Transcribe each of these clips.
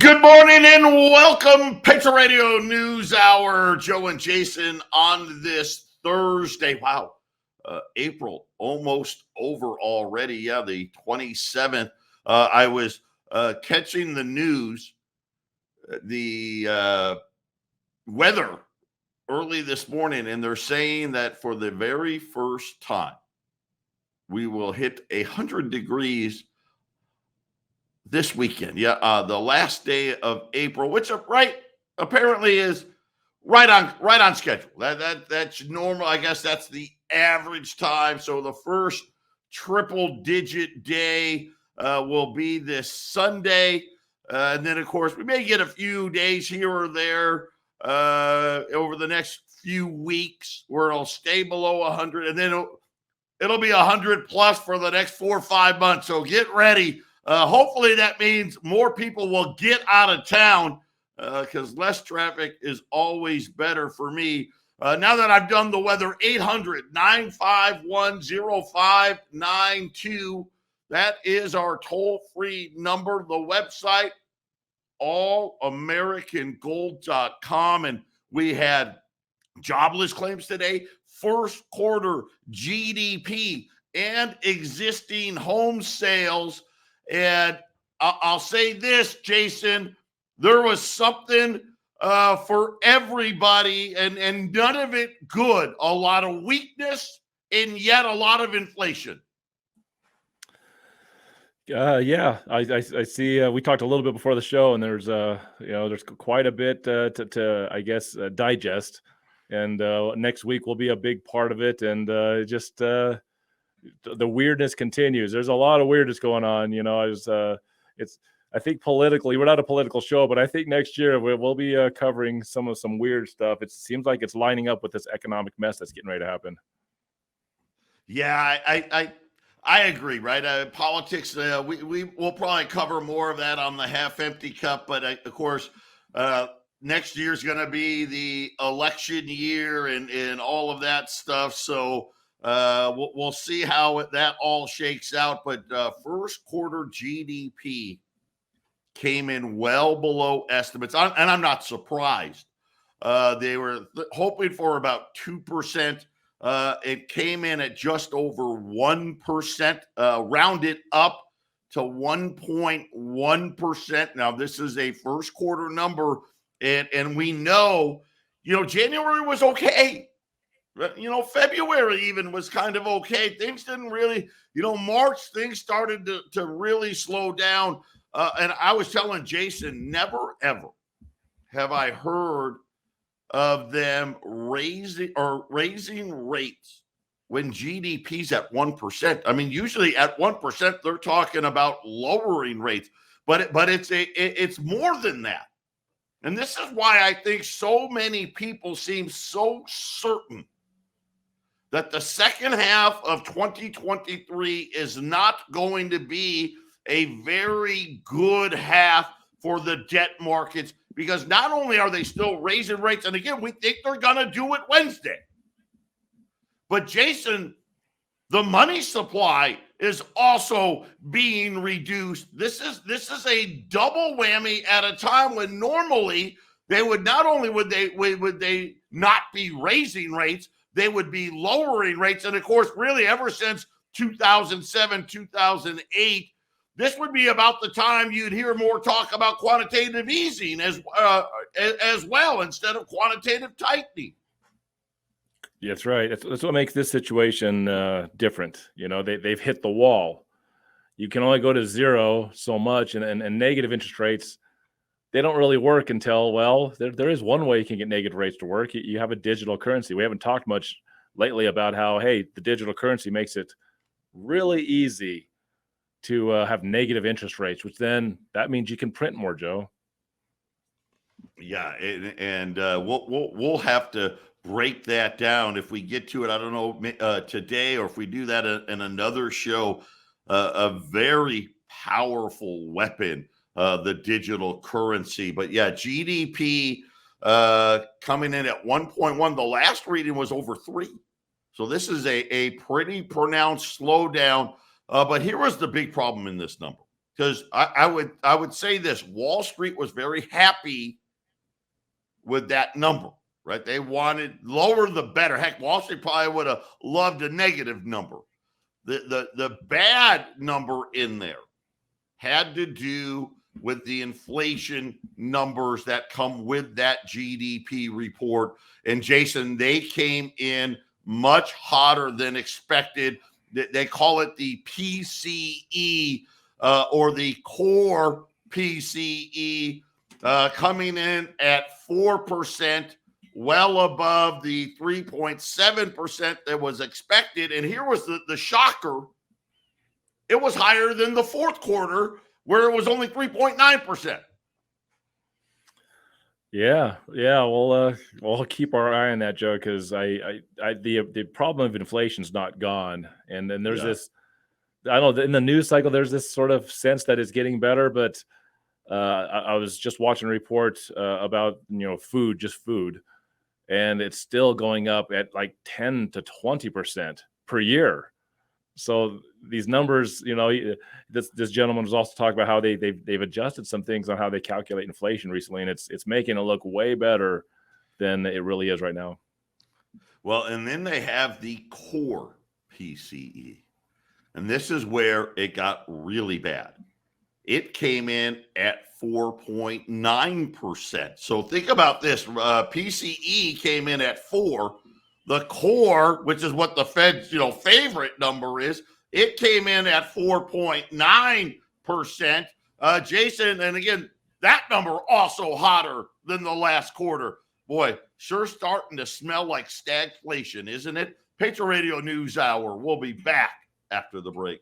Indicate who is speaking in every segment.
Speaker 1: Good morning and welcome, Patriot Radio News Hour. Joe and Jason on this Thursday. Wow, April almost over already. Yeah, the 27th. I was catching the news, the weather early this morning, and they're saying that for the very first time, we will hit 100 degrees this weekend. Yeah, the last day of April, which apparently is right on schedule. That's normal. I guess that's the average time. So the first triple digit day will be this Sunday. And then, of course, we may get a few days here or there over the next few weeks where it'll stay below 100. And then it'll be 100 plus for the next 4 or 5 months. So get ready. Hopefully that means more people will get out of town because less traffic is always better for me. Now that I've done the weather, 800-951-0592. That is our toll-free number. The website, allamericangold.com. And we had jobless claims today, first quarter GDP, and existing home sales. And I'll say this, Jason, there was something for everybody and none of it good. A lot of weakness and yet a lot of inflation.
Speaker 2: Yeah, I see. We talked a little bit before the show, and there's quite a bit to I guess digest. And next week will be a big part of it. And the weirdness continues. There's a lot of weirdness going on. I think politically, we're not a political show, but I think next year we'll be covering some weird stuff. It seems like it's lining up with this economic mess that's getting ready to happen.
Speaker 1: Yeah, I agree, right? Politics, we'll probably cover more of that on the half-empty cup, but of course, next year's going to be the election year and all of that stuff. So we'll see how that all shakes out. But first quarter GDP came in well below estimates, and I'm not surprised. They were hoping for about 2%. It came in at just over 1%, rounded up to 1.1%. Now, this is a first quarter number, and we know, January was okay. February even was kind of okay. Things didn't really, March, things started to really slow down. And I was telling Jason, never, ever have I heard of them raising rates when GDP's at 1%. I mean, usually at 1%, they're talking about lowering rates, but it's more than that. And this is why I think so many people seem so certain that the second half of 2023 is not going to be a very good half for the debt markets, because not only are they still raising rates, and again, we think they're going to do it Wednesday, but Jason, the money supply is also being reduced. This is a double whammy at a time when normally they would not only would they not be raising rates, they would be lowering rates. And of course, really ever since 2007, 2008, this would be about the time you'd hear more talk about quantitative easing as well instead of quantitative tightening.
Speaker 2: That's right. That's what makes this situation different. They've hit the wall. You can only go to zero so much, and negative interest rates, they don't really work until, there is one way you can get negative rates to work. You have a digital currency. We haven't talked much lately about how, the digital currency makes it really easy to have negative interest rates, which then that means you can print more, Joe.
Speaker 1: Yeah, and we'll have to break that down if we get to it. I don't know today, or if we do that in another show. A very powerful weapon, the digital currency. But yeah, GDP coming in at 1.1. The last reading was over 3. So this is a pretty pronounced slowdown. But here was the big problem in this number. because I would say this: Wall Street was very happy with that number, right? They wanted lower the better. Heck, Wall Street probably would have loved a negative number. The bad number in there had to do with the inflation numbers that come with that GDP report. And Jason, they came in much hotter than expected. They call it the PCE or the core PCE, coming in at 4%, well above the 3.7% that was expected. And here was the shocker. It was higher than the fourth quarter, where it was only 3.9%.
Speaker 2: Yeah. We'll keep our eye on that, Joe, because the problem of inflation is not gone, and then there's this. I don't know, in the news cycle, there's this sort of sense that it's getting better, but I was just watching a report about food, and it's still going up at like 10 to 20% per year. So these numbers, this gentleman was also talking about how they've adjusted some things on how they calculate inflation recently, and it's making it look way better than it really is right now.
Speaker 1: Well, and then they have the core PCE, and this is where it got really bad. It came in at 4.9%. So think about this: PCE came in at 4. The core, which is what the Fed's favorite number is, it came in at 4.9%. Jason, and again, that number also hotter than the last quarter. Boy, sure starting to smell like stagflation, isn't it? Patriot Radio News Hour. We'll be back after the break.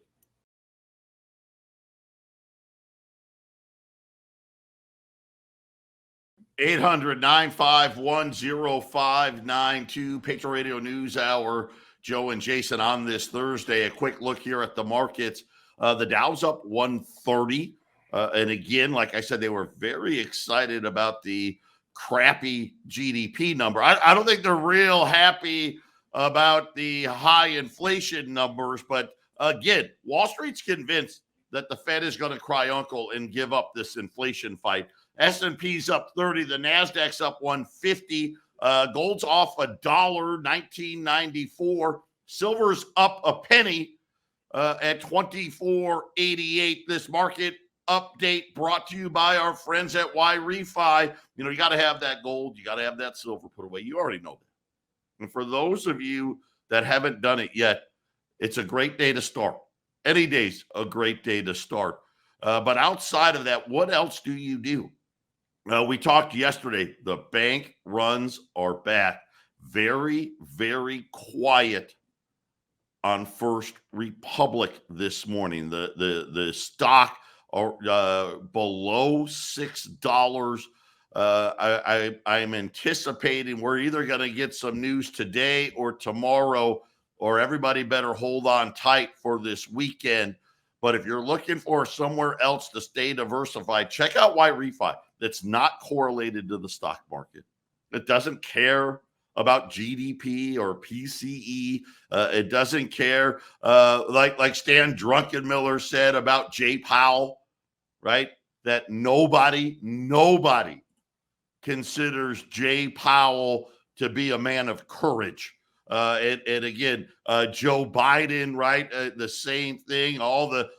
Speaker 1: (800) 951 Patriot Radio News Hour. Joe and Jason on this Thursday. A quick look here at the markets. The Dow's up 130. And again, like I said, they were very excited about the crappy GDP number. I don't think they're real happy about the high inflation numbers. But again, Wall Street's convinced that the Fed is going to cry uncle and give up this inflation fight. S&P's up 30. The NASDAQ's up 150. Gold's off $1, 1994. Silver's up a penny at 24.88. This market update brought to you by our friends at Y-Refi. You got to have that gold. You got to have that silver put away. You already know that. And for those of you that haven't done it yet, it's a great day to start. Any day's a great day to start. But outside of that, what else do you do? We talked yesterday. The bank runs are back. Very, very quiet on First Republic this morning. The stock are below $6. I'm anticipating we're either going to get some news today or tomorrow, or everybody better hold on tight for this weekend. But if you're looking for somewhere else to stay diversified, check out Y-Refi. That's not correlated to the stock market. It doesn't care about GDP or PCE. It doesn't care, like Stan Druckenmiller said about Jay Powell, right? That nobody considers Jay Powell to be a man of courage. And again, Joe Biden, right? The same thing. All the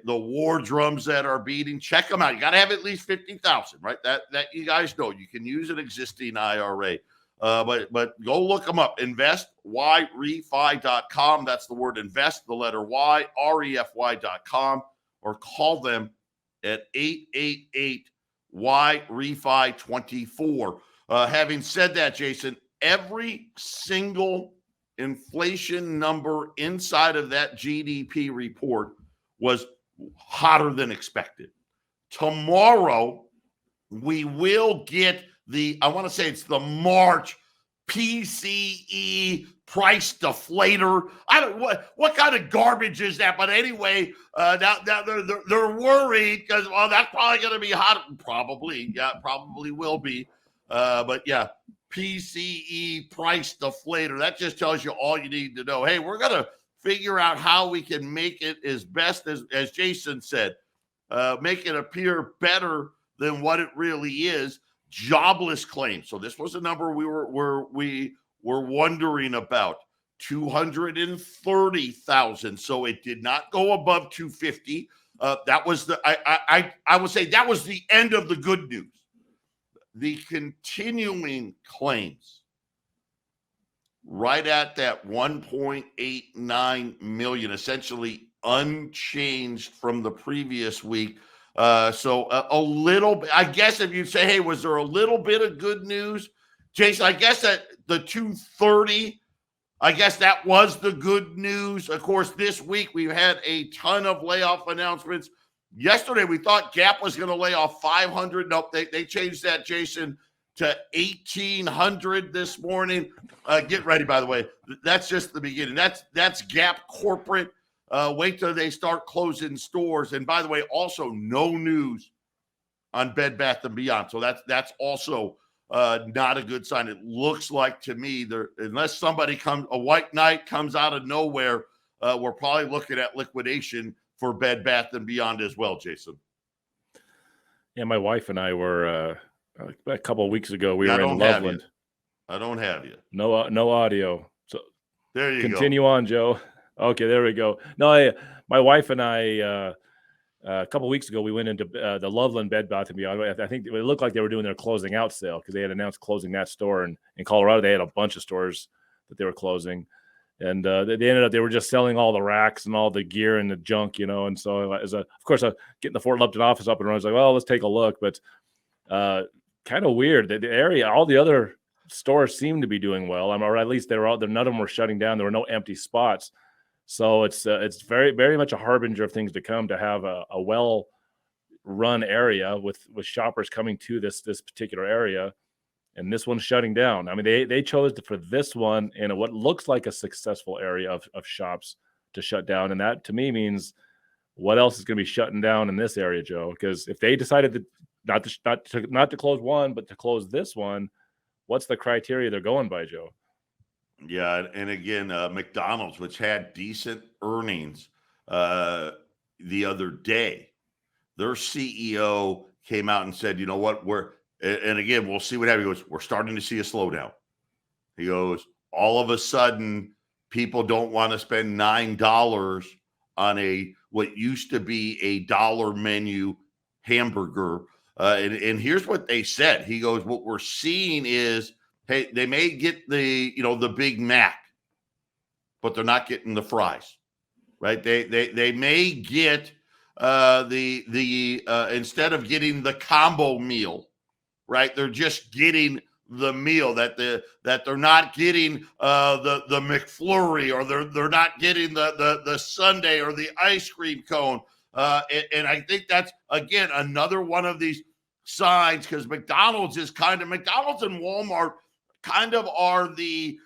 Speaker 1: war drums that are beating. Check them out. You got to have at least 50,000, right? That you guys know. You can use an existing IRA, but go look them up. InvestYRefi.com. That's the word invest, the letter Y, REFY.com, or call them at 888-YREFI24. Having said that, Jason, every single inflation number inside of that GDP report was hotter than expected. Tomorrow, we will get I want to say it's the March PCE price deflator. I don't what kind of garbage is that? But anyway, now they're worried because that's probably going to be hot. Probably will be. But PCE price deflator. That just tells you all you need to know. Hey, we're going to figure out how we can make it as best as Jason said, make it appear better than what it really is. Jobless claims. So this was a number we were wondering about. 230,000. So it did not go above 250. That was I would say that was the end of the good news. The continuing claims right at that 1.89 million, essentially unchanged from the previous week. So a little bit, I guess if you say, hey, was there a little bit of good news? Jason, I guess that the 230, I guess that was the good news. Of course, this week we've had a ton of layoff announcements. Yesterday, we thought Gap was going to lay off 500. Nope, they changed that, Jason, to 1,800 this morning. Get ready, by the way. That's just the beginning. That's Gap corporate. Wait till they start closing stores. And by the way, also no news on Bed Bath & Beyond. So that's also not a good sign. It looks like to me, unless somebody a white knight comes out of nowhere, we're probably looking at liquidation for Bed Bath & Beyond as well, Jason.
Speaker 2: Yeah, my wife and I were a couple of weeks ago. We were in Loveland.
Speaker 1: I don't have you.
Speaker 2: No audio. So
Speaker 1: there you
Speaker 2: continue on, Joe. Okay, there we go. No, my wife and I a couple of weeks ago we went into the Loveland Bed Bath & Beyond. I think it looked like they were doing their closing out sale because they had announced closing that store. And in Colorado, they had a bunch of stores that they were closing. And they were just selling all the racks and all the gear and the junk, And so of course, getting the Fort Lupton office up and running, I was like, well, let's take a look. But kind of weird. The area, all the other stores seem to be doing well. Or at least none of them were shutting down. There were no empty spots. So it's very, very much a harbinger of things to come to have a well-run area with shoppers coming to this particular area. And this one's shutting down. I mean, they chose for this one in what looks like a successful area of shops to shut down. And that to me means what else is going to be shutting down in this area, Joe? Because if they decided not to close one, but to close this one, what's the criteria they're going by, Joe?
Speaker 1: Yeah. And again, McDonald's, which had decent earnings the other day, their CEO came out and said, you know what, and again, we'll see what happens. He goes, we're starting to see a slowdown. He goes, all of a sudden, people don't want to spend $9 on what used to be a $1 menu hamburger. And here's what they said. He goes, what we're seeing is, hey, they may get the Big Mac, but they're not getting the fries, right? They may get instead of getting the combo meal, right? They're just getting the meal that they're not getting the McFlurry, or they're not getting the sundae or the ice cream cone. And I think that's again another one of these signs, because McDonald's and Walmart kind of are the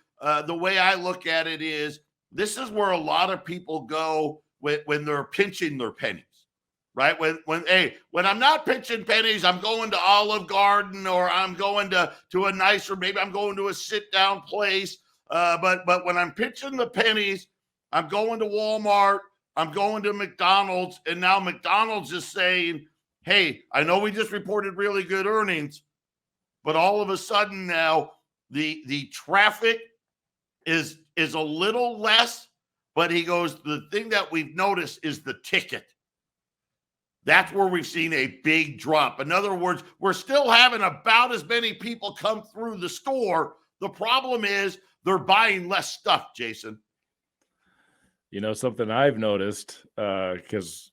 Speaker 1: way I look at it is this is where a lot of people go when they're pinching their pennies. Right. When I'm not pinching pennies, I'm going to Olive Garden, or I'm going to a nicer, maybe I'm going to a sit down place. But when I'm pinching the pennies, I'm going to Walmart, I'm going to McDonald's, and now McDonald's is saying, hey, I know we just reported really good earnings, but all of a sudden now the traffic is a little less. But he goes, the thing that we've noticed is the ticket. That's where we've seen a big drop. In other words, we're still having about as many people come through the store. The problem is they're buying less stuff, Jason.
Speaker 2: Something I've noticed, because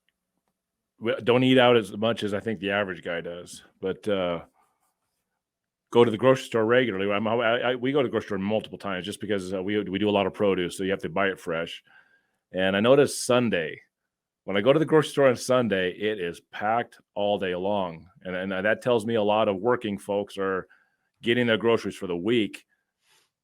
Speaker 2: we don't eat out as much as I think the average guy does, but go to the grocery store regularly. We go to the grocery store multiple times just because we do a lot of produce, so you have to buy it fresh. And I noticed Sunday, when I go to the grocery store on Sunday, it is packed all day long. And that tells me a lot of working folks are getting their groceries for the week.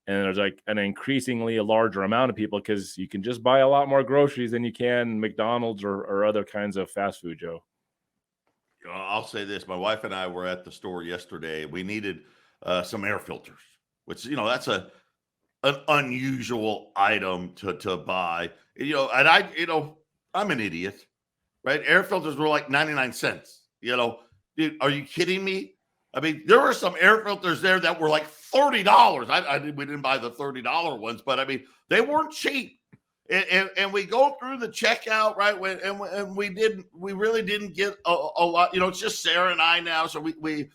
Speaker 2: And there's like an increasingly larger amount of people because you can just buy a lot more groceries than you can McDonald's or other kinds of fast food, Joe.
Speaker 1: I'll say this. My wife and I were at the store yesterday. We needed some air filters, which, that's an unusual item to buy. And I'm an idiot, right? Air filters were like 99 cents. Dude, are you kidding me? I mean, there were some air filters there that were like $30. We didn't buy the $30 ones, but I mean, they weren't cheap. And we go through the checkout, right? And we really didn't get a lot. It's just Sarah and I now. So we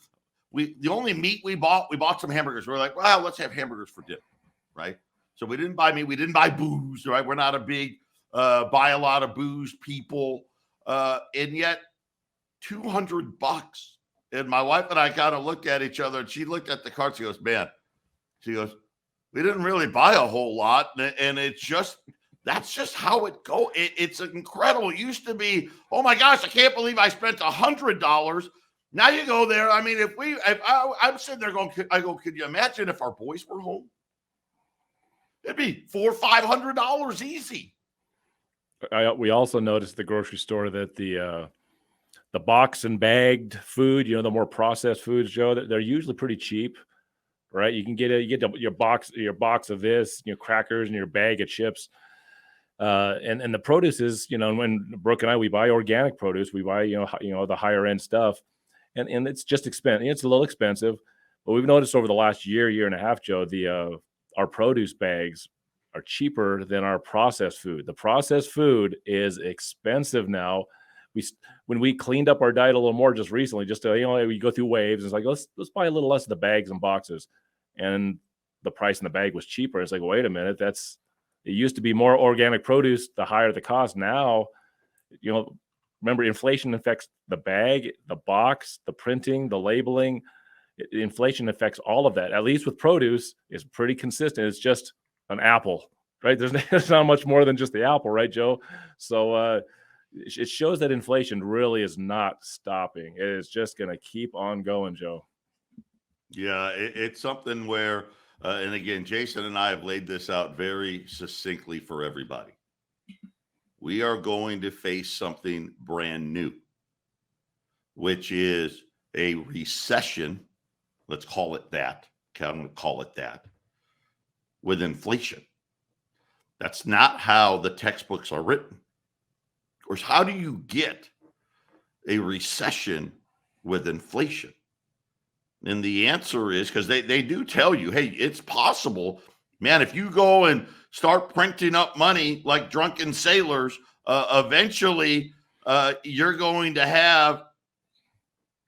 Speaker 1: the only meat we bought some hamburgers. We're like, well, let's have hamburgers for dinner, right? So we didn't buy meat. We didn't buy booze, right? We're not a big buy a lot of booze people. And yet $200. And my wife and I kind of looked at each other, and she looked at the cart. She goes, we didn't really buy a whole lot. And that's just how it goes. It's incredible. It used to be, oh my gosh, I can't believe I spent $100. Now you go there. I mean, I'm sitting there going, could you imagine if our boys were home? It'd be $400 or $500 easy.
Speaker 2: We also noticed at the grocery store that the box and bagged food, the more processed foods, Joe, they're usually pretty cheap, right? You get your box of this, crackers, and your bag of chips. And the produce is, when Brooke and I, we buy organic produce, we buy, the higher end stuff, and it's just expensive. It's a little expensive, but we've noticed over the last year and a half, Joe, our produce bags are cheaper than our processed food. The processed food is expensive now. When we cleaned up our diet a little more just recently, we go through waves. It's like, let's buy a little less of the bags and boxes, and the price in the bag was cheaper. It's like, wait a minute, it used to be more organic produce, the higher the cost. Now, remember, inflation affects the bag, the box, the printing, the labeling. Inflation affects all of that. At least with produce, it's pretty consistent. It's just an apple, right? There's not much more than just the apple, right, Joe? So it shows that inflation really is not stopping. It is just going to keep on going, Joe.
Speaker 1: Yeah, it's something where, and again, Jason and I have laid this out very succinctly for everybody. We are going to face something brand new, which is a recession. Let's call it that. I'm going to call it that. With inflation. That's not how the textbooks are written. Of course, how do you get a recession with inflation? And the answer is, because they do tell you, hey, it's possible. Man, if you go and start printing up money like drunken sailors, eventually you're going to have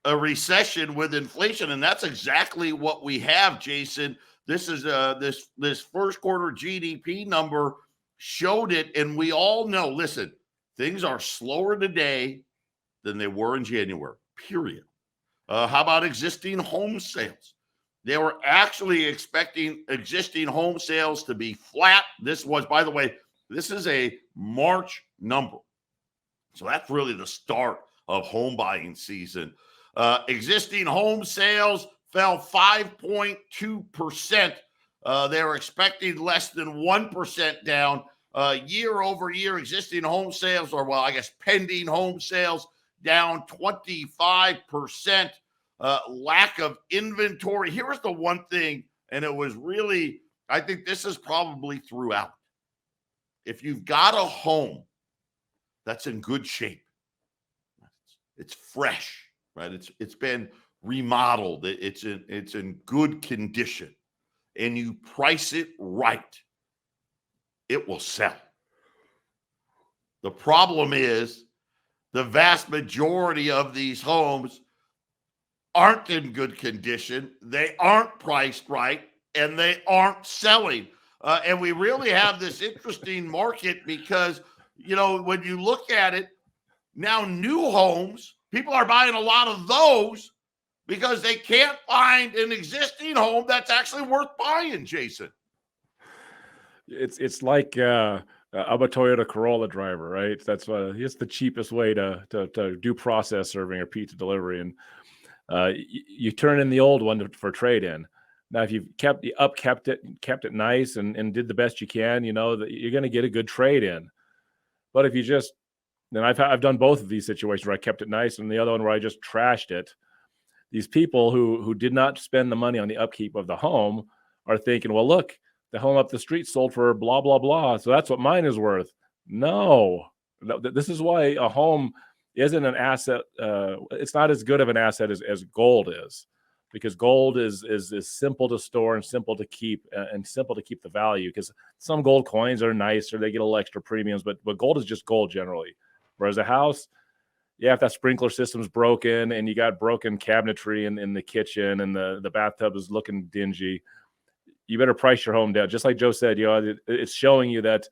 Speaker 1: a recession with inflation. And that's exactly what we have, Jason. This is this first quarter GDP number showed it. And we all know, listen, things are slower today than they were in January, period. How about existing home sales? They were actually expecting existing home sales to be flat. This was, by the way, this is a March number. So that's really the start of home buying season. Existing home sales fell 5.2%. They were expecting less than 1% down. Year over year, existing home sales, or pending home sales, down 25%. Lack of inventory. Here's the one thing, and it was really, I think this is probably throughout. If you've got a home that's in good shape, it's fresh, right? It's been remodeled. It's in good condition, and you price it right, it will sell. The problem is the vast majority of these homes aren't in good condition. They aren't priced right, and they aren't selling. And we really have this interesting market because, when you look at it now, new homes, people are buying a lot of those because they can't find an existing home that's actually worth buying, Jason.
Speaker 2: It's like I'm a Toyota Corolla driver, right? That's it's the cheapest way to do process serving or pizza delivery. And you turn in the old one for trade-in. Now, if you've kept it nice and did the best you can, that you're going to get a good trade-in. But if you just, then I've done both of these situations where I kept it nice, and the other one where I just trashed it. These people who did not spend the money on the upkeep of the home are thinking, well, look, the home up the street sold for blah blah blah, so that's what mine is worth. No, this is why a home isn't an asset. It's not as good of an asset as gold is, because gold is simple to store and simple to keep, and simple to keep the value. Because some gold coins are nice or they get a little extra premiums, but gold is just gold generally. Whereas a house, yeah, if that sprinkler system's broken and you got broken cabinetry in the kitchen and the bathtub is looking dingy, you better price your home down. Just like Joe said, it's showing you that,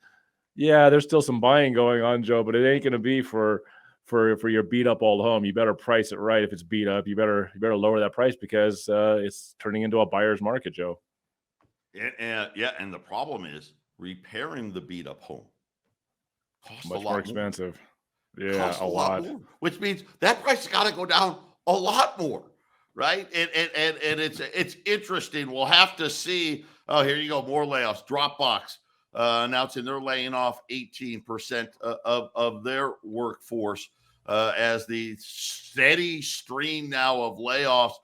Speaker 2: yeah, there's still some buying going on, Joe, but it ain't going to be for your beat up old home. You better price it right. If it's beat up, you better lower that price, because it's turning into a buyer's market, Joe.
Speaker 1: And the problem is repairing the beat up home costs
Speaker 2: much
Speaker 1: a lot
Speaker 2: more expensive. Yeah,
Speaker 1: costs
Speaker 2: a lot
Speaker 1: more, which means that price has got to go down a lot more, right? And it's interesting. We'll have to see. Oh, here you go, more layoffs. Dropbox announcing they're laying off 18% of their workforce as the steady stream now of layoffs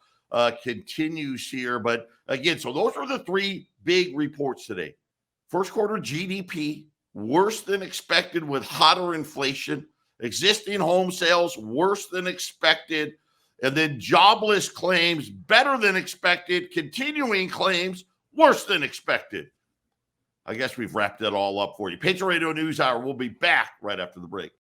Speaker 1: continues here. But again, so those are the three big reports today. First quarter GDP, worse than expected with hotter inflation. Existing home sales, worse than expected. And then jobless claims, better than expected. Continuing claims, worse than expected. I guess we've wrapped it all up for you. Patriot Radio News Hour. We'll be back right after the break.